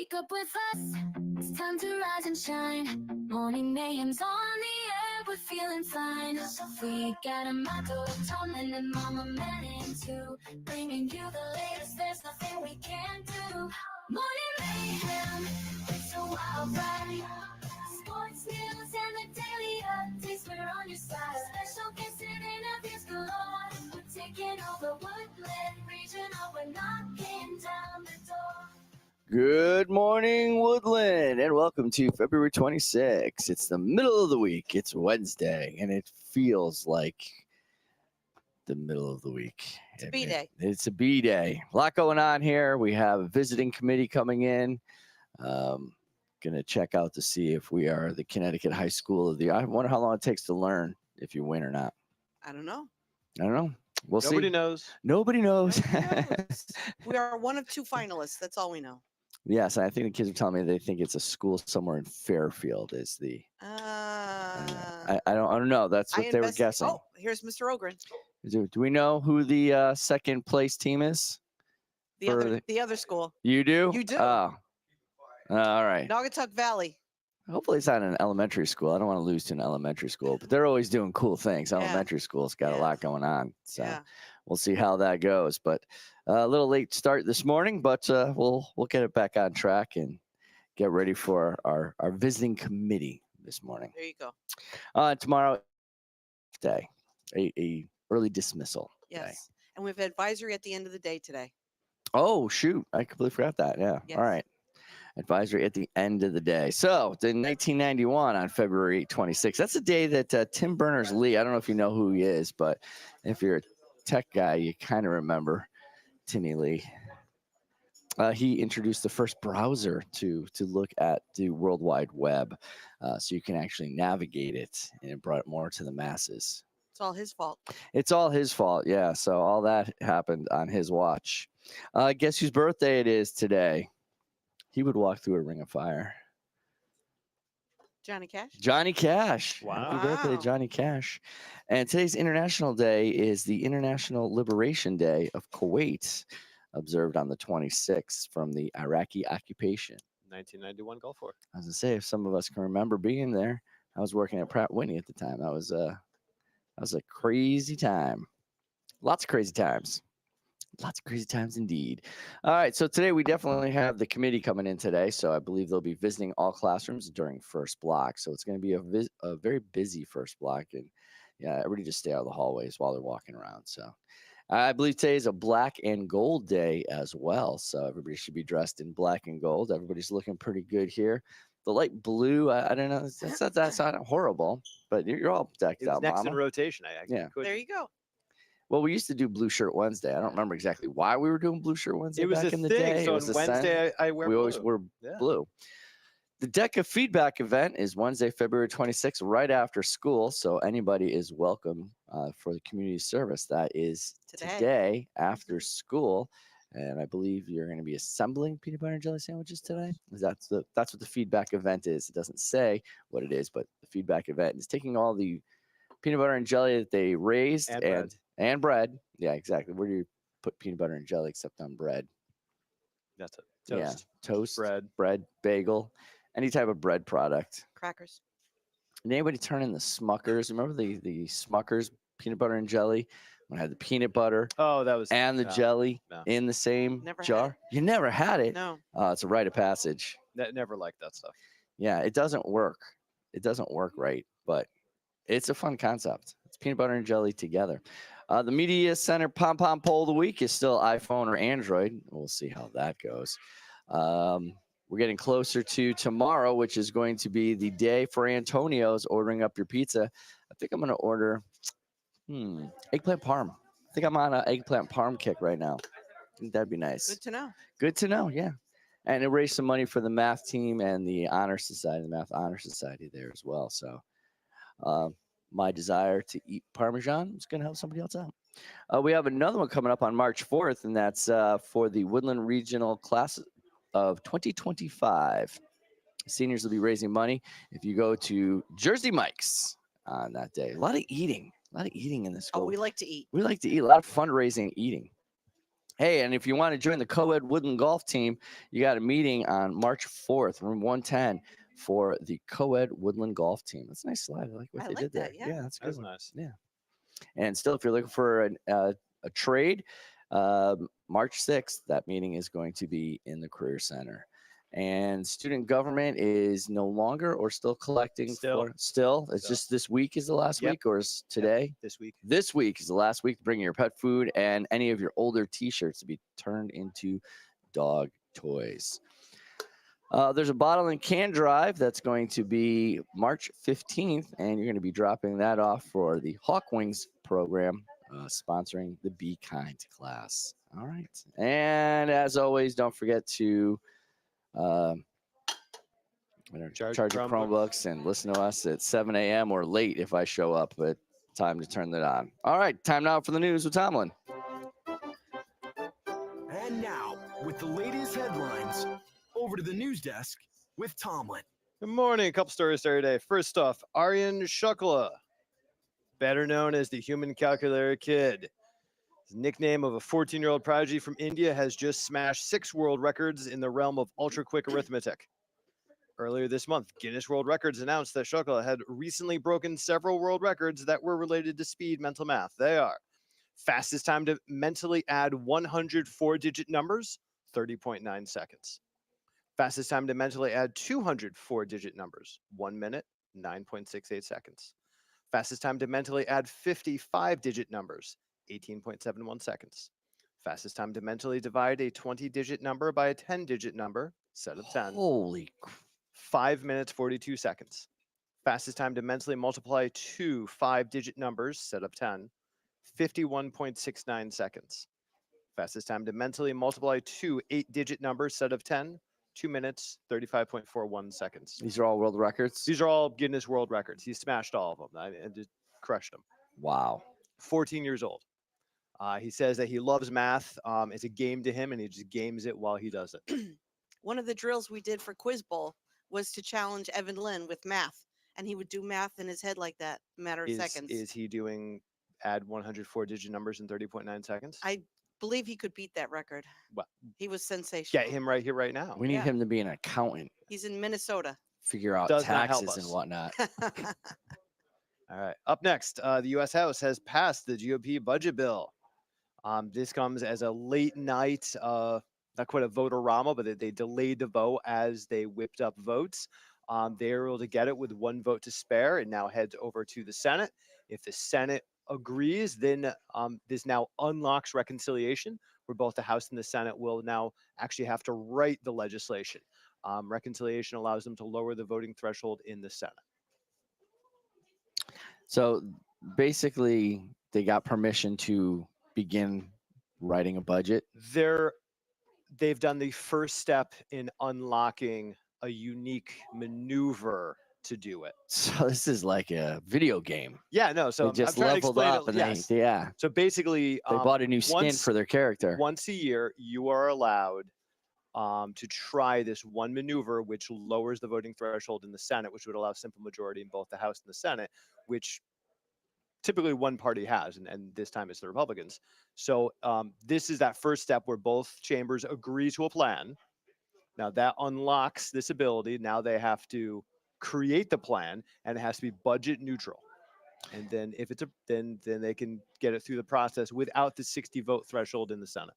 Wake up with us, it's time to rise and shine. Morning mayhem's on the air, we're feeling fine. We got a motto, Tom and Mama Manning too. Bringing you the latest, there's nothing we can't do. Morning mayhem, it's a wild ride. Sports news and the daily updates, we're on your side. Special guests and interviews galore. We're taking over Woodland Regional, we're knocking down the door. Good morning, Woodland, and welcome to February 26th. It's the middle of the week. It's Wednesday, and it feels like the middle of the week. It's a B-Day. It's a B-Day. A lot going on here. We have a visiting committee coming in. Going to check out to see if we are the Connecticut High School of the year. I wonder how long it takes to learn if you win or not. I don't know. We'll see. Nobody knows. Nobody knows. We are one of two finalists. That's all we know. Yes, I think the kids are telling me they think it's a school somewhere in Fairfield is the. I don't know. That's what they were guessing. Oh, here's Mr. Ogren. Do we know who the second place team is? The other school. You do? You do. Oh. All right. Naugatuck Valley. Hopefully it's not an elementary school. I don't want to lose to an elementary school, but they're always doing cool things. Elementary school's got a lot going on. So we'll see how that goes. But a little late start this morning, but we'll get it back on track and get ready for our visiting committee this morning. There you go. Tomorrow day, a early dismissal. Yes. Day. And we have advisory at the end of the day today. Oh, shoot. I completely forgot that. Yeah. Yes. All right. Advisory at the end of the day. So, in 1991 on February 26th, that's the day that Tim Berners-Lee, I don't know if you know who he is, but if you're a tech guy, you kind of remember Timmy Lee. He introduced the first browser to look at the World Wide Web, so you can actually navigate it, and it brought it more to the masses. It's all his fault. It's all his fault, yeah. So all that happened on his watch. Guess whose birthday it is today? He would walk through a ring of fire. Johnny Cash? Johnny Cash. Wow. Happy birthday, Johnny Cash. And today's International Day is the International Liberation Day of Kuwait, observed on the 26th from the Iraqi occupation. 1991 Gulf War. I was going to say, if some of us can remember being there, I was working at Pratt Whitney at the time. That was a crazy time. Lots of crazy times. Lots of crazy times indeed. All right, so today we definitely have the committee coming in today. So I believe they'll be visiting all classrooms during first block. So it's going to be a very busy first block. And yeah, everybody just stay out of the hallways while they're walking around. So I believe today is a black and gold day as well. So everybody should be dressed in black and gold. Everybody's looking pretty good here. The light blue, I don't know, that's not horrible, but you're all decked out, Next Mama. in rotation. There you go. Well, we used to do Blue Shirt Wednesday. I don't remember exactly why we were doing Blue Shirt Wednesday. It was back a in the thing. day. So it was on Wednesday, I wear we blue. always wore Yeah. blue. The DECA feedback event is Wednesday, February 26th, right after school. So anybody is welcome for the community service. That is today after school. And I believe you're going to be assembling peanut butter and jelly sandwiches today. That's what the feedback event is. It doesn't say what it is, but the feedback event is taking all the peanut butter and jelly that they raised and bread. Yeah, exactly. Where do you put peanut butter and jelly except on bread? That's it. Toast. Yeah, toast, bread, bagel, any type of bread product. Crackers. And anybody turn in the Smuckers? Remember the Smuckers peanut butter and jelly? When I had the peanut butter and the jelly in the same jar. You never had it? No. It's a rite of passage. Never liked that stuff. Yeah, it doesn't work. It doesn't work right, but it's a fun concept. It's peanut butter and jelly together. The Media Center Pom Pom Poll of the Week is still iPhone or Android. We'll see how that goes. We're getting closer to tomorrow, which is going to be the day for Antonio's ordering up your pizza. I think I'm going to order eggplant parm. I think I'm on an eggplant parm kick right now. I think that'd be nice. Good to know. Good to know, yeah. And it raised some money for the math team and the honor society, the math honor society there as well. So my desire to eat Parmesan is going to help somebody else out. We have another one coming up on March 4th, and that's for the Woodland Regional Class of 2025. Seniors will be raising money if you go to Jersey Mike's on that day. A lot of eating in the school. Oh, we like to eat. We like to eat. A lot of fundraising and eating. Hey, and if you want to join the co-ed Woodland Golf team, you got a meeting on March 4th, room 110, for the co-ed Woodland Golf team. That's a nice slide. I like what I they like did there. that, yeah. That's a That good was one. nice. Yeah. And still, if you're looking for a trade, March 6th, that meeting is going to be in the Career Center. And student government is no longer or still collecting Still. for still. It's Still. just this week is the last Yep. week, or is today? This week. This week is the last week to bring your pet food and any of your older T-shirts to be turned into dog toys. There's a bottle and can drive that's going to be March 15th, and you're going to be dropping that off for the Hawk Wings program, sponsoring the Be Kind class. All right. And as always, don't forget to charge your Chromebooks and listen to us at 7 a.m. or late if I show up, but time to turn that on. All right. Time now for the news with Tomlin. And now, with the latest headlines, over to the news desk with Tomlin. Good morning. A couple stories there today. First off, Aryan Shukla, better known as the Human Calculator Kid. His nickname of a 14-year-old prodigy from India has just smashed 6 world records in the realm of ultra-quick arithmetic. Earlier this month, Guinness World Records announced that Shukla had recently broken several world records that were related to speed mental math. They are fastest time to mentally add 104-digit numbers, 30.9 seconds. Fastest time to mentally add 204-digit numbers, 1 minute, 9.68 seconds. Fastest time to mentally add 55-digit numbers, 18.71 seconds. Fastest time to mentally divide a 20-digit number by a 10-digit number, set of 10. Holy 5 minutes, 42 seconds. Fastest time to mentally multiply 2 5-digit numbers, set of 10, 51.69 seconds. Fastest time to mentally multiply 2 8-digit numbers, set of 10, 2 minutes, 35.41 seconds. These are all world records. These are all Guinness World Records. He smashed all of them and just crushed them. Wow. 14 years old. He says that he loves math. It's a game to him, and he just games it while he does it. One of the drills we did for Quiz Bowl was to challenge Evan Lynn with math, and he would do math in his head like that, in a matter of seconds. Is he doing add 104-digit numbers in 30.9 seconds? I believe he could beat that record. Well, He was sensational. get him right here, right now. We need Yeah. him to be an accountant, He's in Minnesota. figure out Does not help taxes and us. whatnot. All right. Up next, the U.S. House has passed the GOP budget bill. This comes as a late night, not quite a vote-a-rama, but they delayed the vote as they whipped up votes. They were able to get it with 1 vote to spare. It now heads over to the Senate. If the Senate agrees, then this now unlocks reconciliation, where both the House and the Senate will now actually have to write the legislation. Reconciliation allows them to lower the voting threshold in the Senate. So basically, they got permission to begin writing a budget. They've done the first step in unlocking a unique maneuver to do it. So this is like a video game. Yeah, no. So They I'm just trying to leveled explain up, it. and Yes. they So basically, they bought a new skin once- for their character. once a year, you are allowed to try this one maneuver, which lowers the voting threshold in the Senate, which would allow simple majority in both the House and the Senate, which typically one party has, and this time it's the Republicans. So this is that first step where both chambers agree to a plan. Now that unlocks this ability. Now they have to create the plan, and it has to be budget neutral. And then if it's then they can get it through the process without the 60 vote threshold in the Senate.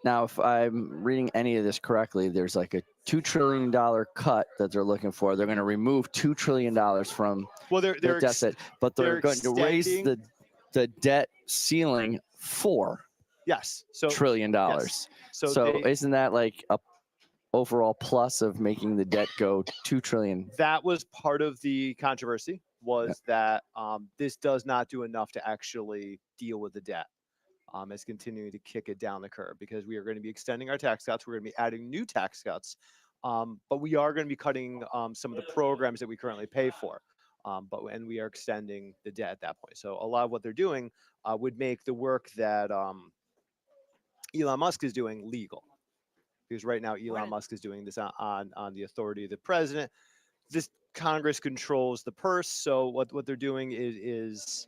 Now, if I'm reading any of this correctly, there's like a $2 trillion cut that they're looking for. They're going to remove $2 trillion from Well, the deficit, but they're they're going to raise extending- the debt ceiling $4 yes. So trillion. so, So they- isn't that like a overall plus of making the debt go $2 trillion? that was part of the controversy, was that this does not do enough to actually deal with the debt. It's continuing to kick it down the curve, because we are going to be extending our tax cuts. We're going to be adding new tax cuts, but we are going to be cutting some of the programs that we currently pay for. And we are extending the debt at that point. So a lot of what they're doing would make the work that Elon Musk is doing legal, because right now Elon Right. Musk is doing this on the authority of the president. This Congress controls the purse. So what they're doing is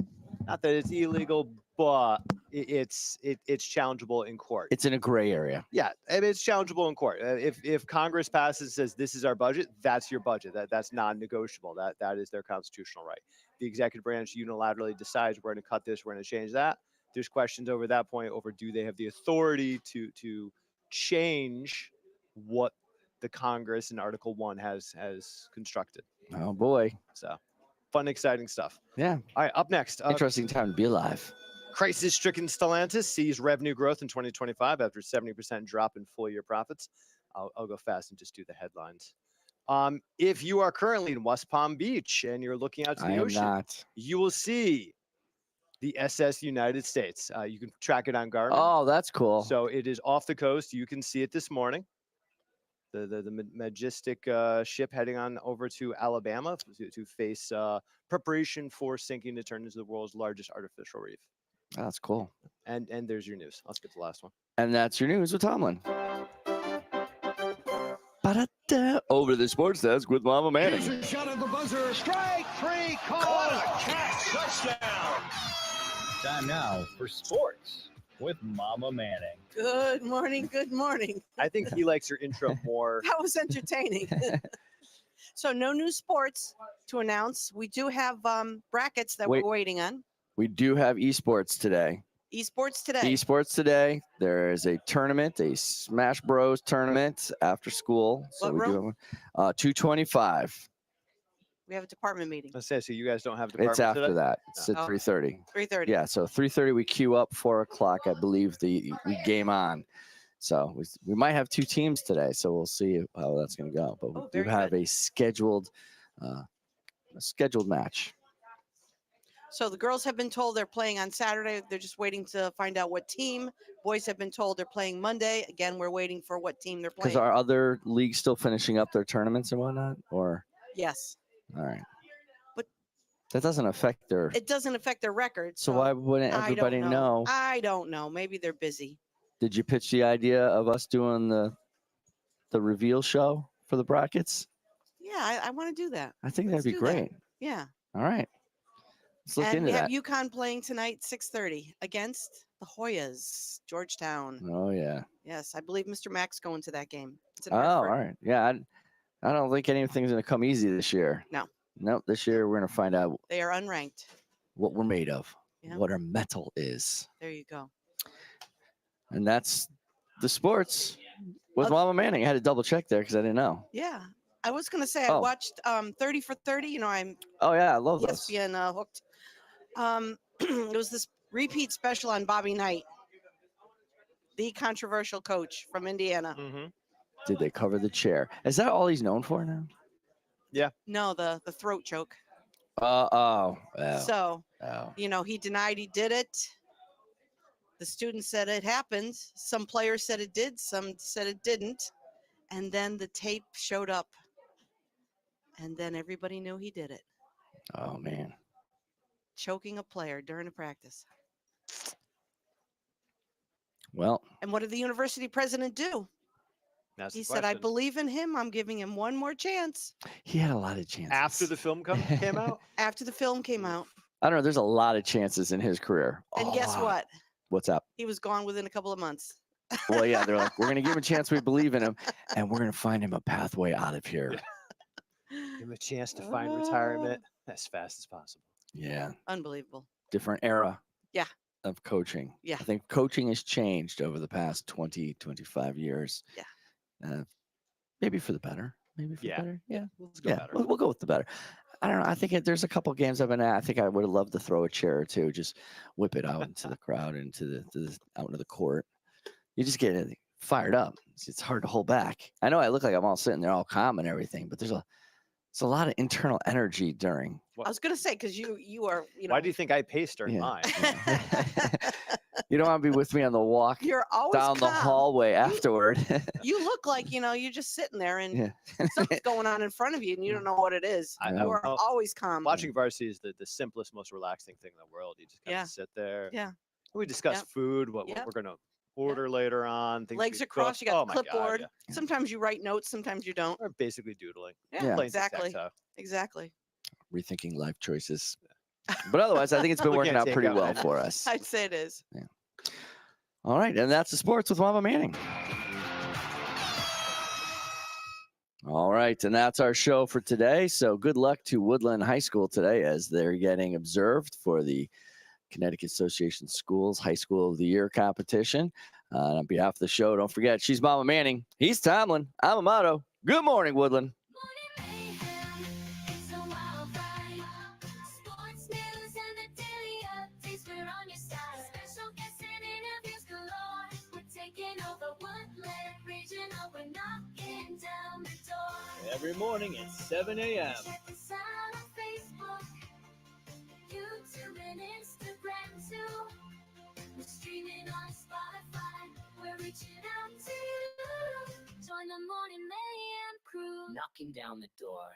Not that it's illegal, but it's challengeable in court. It's in a gray area. Yeah, and it's challengeable in court. If Congress passes and says this is our budget, that's your budget. That's non-negotiable. That is their constitutional right. The executive branch unilaterally decides we're going to cut this, we're going to change that. There's questions over that point over do they have the authority to change what the Congress in Article 1 has constructed. Oh boy. So fun, exciting stuff. Yeah. All right, up next. Interesting time to be alive. Crisis-stricken Stellantis sees revenue growth in 2025 after 70% drop in full-year profits. I'll go fast and just do the headlines. If you are currently in West Palm Beach and you're looking out to the I am ocean, not. you will see the SS United States. You can track it on Garmin. Oh, that's cool. So it is off the coast. You can see it this morning. The majestic ship heading on over to Alabama to face preparation for sinking to turn into the world's largest artificial reef. Oh, that's cool. And there's your news. I'll skip the last one. And that's your news with Tomlin. Ba-da-da. Over to the sports desk with Mama Here's Manning. a shot at the buzzer. Strike three. Call it. Catch. Touchdown. Time now for sports with Mama Manning. Good morning. Good morning. I think he likes your intro more. That was entertaining. So no new sports to announce. We do have brackets that Wait. we're waiting on. We do have esports today. Esports today. Esports today. There is a tournament, a Smash Bros tournament after school. So What we do room? have 225. We have a department meeting. Let's say so. You guys don't have department It's after today? that. It's at Oh. 3:30. 3:30. Yeah, so 3:30 we queue up. 4 o'clock, I believe we game on. So we might have 2 teams today. So we'll see how that's going to go. But we Oh, do very have good. a scheduled match. So the girls have been told they're playing on Saturday. They're just waiting to find out what team. Boys have been told they're playing Monday. Again, we're waiting for what team they're Because playing. our other leagues still finishing up their tournaments and whatnot. Or Yes. all right, But- that doesn't affect their. It doesn't affect their record. So why wouldn't I don't everybody know? I don't know. Maybe they're busy. Did you pitch the idea of us doing the reveal show for the brackets? Yeah, I want to do that. I think Let's that'd be do that. great. Yeah. All right, let's look And into we that. have UConn playing tonight, 6:30 against the Hoyas, Georgetown. Oh yeah. Yes, I believe Mr. Mack's going to that game. It's in Oh, all Hartford. right. Yeah, I don't think anything's going to come easy this year. No. Nope. This year we're going to find out They are unranked. what we're made of, Yeah. what our metal is, There you go. and that's the sports with Oth- Mama Manning. I had to double check there because I didn't know. Yeah. I was going to say, I Oh. watched 30 for 30. You know, I'm Oh yeah, I love those. ESPN hooked. It was this repeat special on Bobby Knight, the controversial coach from Indiana. Mm-hmm. Did they cover the chair? Is that all he's known for now? No, the throat choke. Oh. So, Oh. you know, he denied he did it. The students said it happened. Some players said it did. Some said it didn't. And then the tape showed up. And then everybody knew he did it. Oh man. Choking a player during a practice. Well, And what did the university president do? That's He the said, I question. believe in him. I'm giving him one more chance. he had a lot of chances. After the film came out. After the film came out. I don't know. There's a lot of chances in his career. And A guess lot. what? What's up? He was gone within a couple of months. Well, yeah, they're like, we're gonna give him a chance. We believe in him, and we're gonna find him a pathway out of here. Give him a chance to find retirement as fast as possible. Yeah, Unbelievable. different era. Yeah. Of coaching. Yeah. I think coaching has changed over the past 20, 25 years. Yeah. Maybe for the better. Maybe for Yeah. the better. Yeah. Let's go Yeah. better. We'll go with the better. I don't know. I think there's a couple games I've been at. I think I would have loved to throw a chair or two, just whip it out into the crowd, into the out into the court. You just get fired up. It's hard to hold back. I know I look like I'm all sitting there all calm and everything, but there's a lot of internal energy during. I was going to say, because you are, you know, Why do you think I paced during Yeah. mine? You don't want to be with me on the walk you're always down the calm. hallway afterward. You look like, you know, you're just sitting there and Yeah. something's going on in front of you and you don't know what it is. I You know. are Oh, always calm. Watching varsity is the simplest, most relaxing thing in the world. You just kind Yeah. of sit there. Yeah. We discuss Yep. food, what Yep. we're gonna order later on. Things Legs we are crossed. cook. You got Oh the my God, clipboard. yeah. Sometimes you write notes. Sometimes you don't. We're basically doodling. Yeah, Yeah. Playing exactly. tic-tac-toe. Exactly. Rethinking life choices. But otherwise, I think it's been Looking working at out pretty well takeout. for us. I'd say it is. All right, and that's the sports with Mama Manning. All right, and that's our show for today. So good luck to Woodland High School today as they're getting observed for the Connecticut Association Schools High School of the Year competition. On behalf of the show, don't forget, she's Mama Manning. He's Tomlin. I'm Amato. Good morning, Woodland. Morning mayhem, it's a wild ride. Sports news and the daily updates, we're on your side. Special guests and interviews galore. We're taking over Woodland Regional, we're knocking down the door. Every morning at 7 a.m. Check us out on Facebook, YouTube, and Instagram too. We're streaming on Spotify, we're reaching out to you. Join the Morning Mayhem crew, knocking down the door.